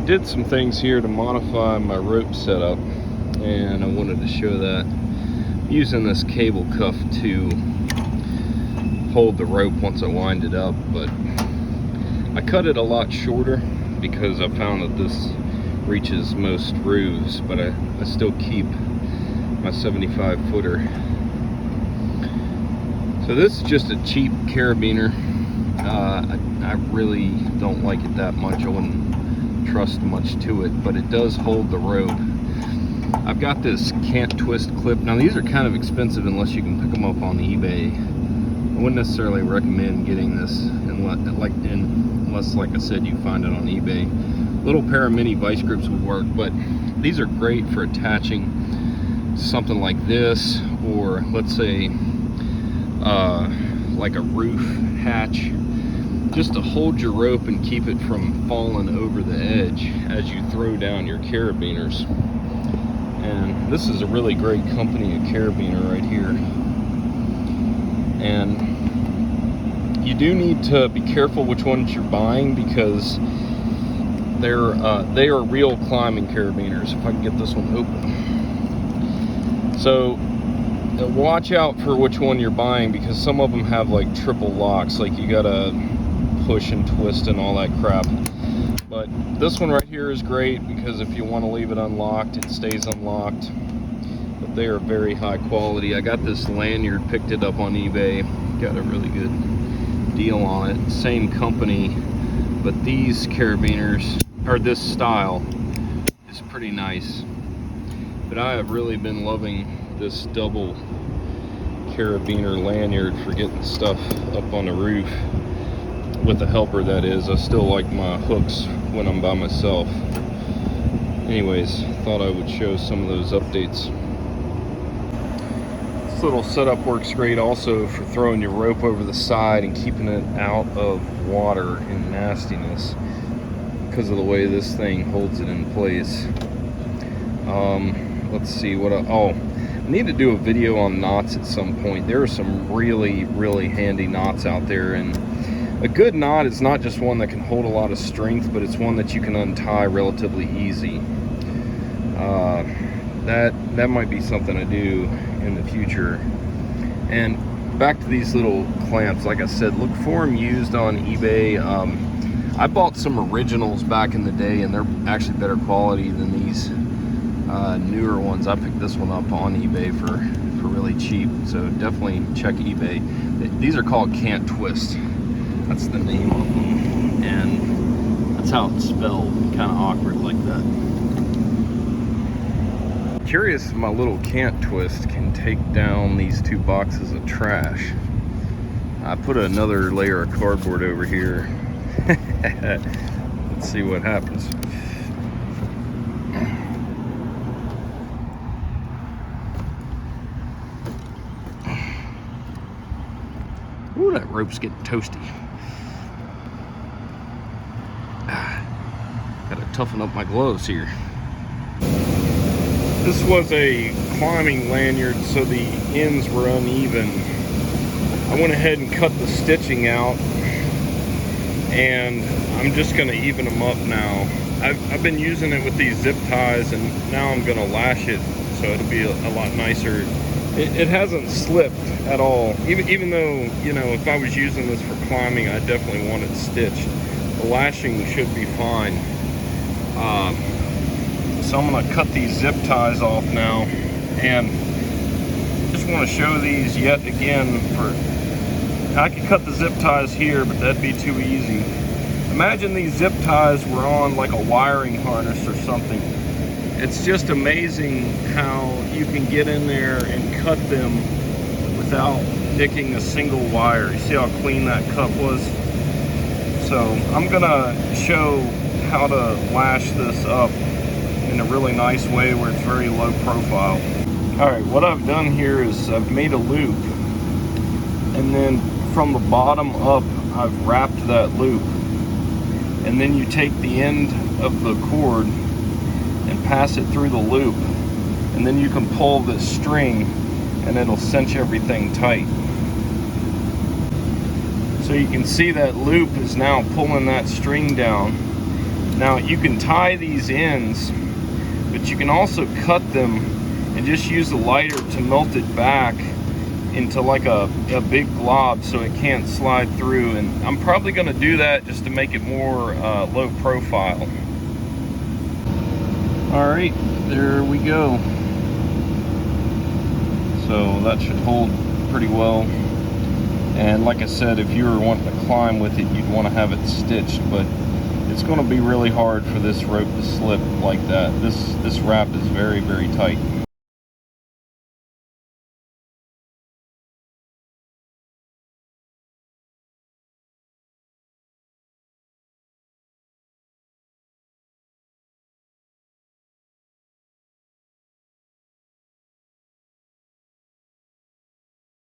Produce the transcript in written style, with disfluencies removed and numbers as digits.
did some things here to modify my rope setup, and I wanted to show that. I'm using this cable cuff to hold the rope once I wind it up, but I cut it a lot shorter because I found that this reaches most roofs, but I still keep my 75 footer. So this is just a cheap carabiner. I really don't like it that much. I wouldn't trust much to it, but it does hold the rope. I've got this can't twist clip. Now these are kind of expensive unless you can pick them up on eBay. I wouldn't necessarily recommend getting this unless, like I said, you find it on eBay. Little pair of mini vice grips would work, but these are great for attaching something like this, or let's say like a roof hatch, just to hold your rope and keep it from falling over the edge as you throw down your carabiners. And this is a really great company of carabiner right here. And you do need to be careful which ones you're buying, because they are real climbing carabiners. If I can get this one open. So watch out for which one you're buying, because some of them have like triple locks, like you gotta push and twist and all that crap. But this one right here is great, because if you want to leave it unlocked, it stays unlocked. But they are very high quality. I got this lanyard, picked it up on eBay, got a really good deal on it. Same company, but these carabiners, or this style, is pretty nice. But I have really been loving this double carabiner lanyard for getting stuff up on the roof with a helper, that is. I still like my hooks when I'm by myself. Anyways, thought I would show some of those updates. This little setup works great also for throwing your rope over the side and keeping it out of water and nastiness, because of the way this thing holds it in place. Let's see what I need to do a video on knots at some point. There are some really handy knots out there, and a good knot is not just one that can hold a lot of strength, but it's one that you can untie relatively easy. That might be something I do in the future. And back to these little clamps, like I said, look for them used on eBay. I bought some originals back in the day, and they're actually better quality than these newer ones. I picked this one up on eBay for really cheap, so definitely check eBay. These are called Can't Twist. That's the name of them, and that's how it's spelled, kind of awkward like that. Curious if my little Can't Twist can take down these two boxes of trash. I put another layer of cardboard over here. Let's see what happens. Ooh, that rope's getting toasty. Gotta toughen up my gloves here. This was a climbing lanyard, so the ends were uneven. I went ahead and cut the stitching out, and I'm just gonna even them up now. I've been using it with these zip ties, and now I'm gonna lash it so it'll be a lot nicer. It hasn't slipped at all, even though, you know, if I was using this for climbing, I definitely want it stitched. The lashing should be fine. So I'm gonna cut these zip ties off now, and just want to show these yet again. I could cut the zip ties here, but that'd be too easy. Imagine these zip ties were on like a wiring harness or something. It's just amazing how you can get in there and cut them without nicking a single wire. You see how clean that cut was? So I'm gonna show how to lash this up in a really nice way where it's very low profile. All right, what I've done here is I've made a loop, and then from the bottom up I've wrapped that loop, and then you take the end of the cord and pass it through the loop, and then you can pull this string and it'll cinch everything tight. So you can see that loop is now pulling that string down, Now you can tie these ends, but you can also cut them and just use the lighter to melt it back into like a big glob so it can't slide through. And I'm probably going to do that just to make it more low profile. All right, there we go. So that should hold pretty well. And like I said, if you were wanting to climb with it, you'd want to have it stitched, but it's going to be really hard for this rope to slip like that. This wrap is very, very tight.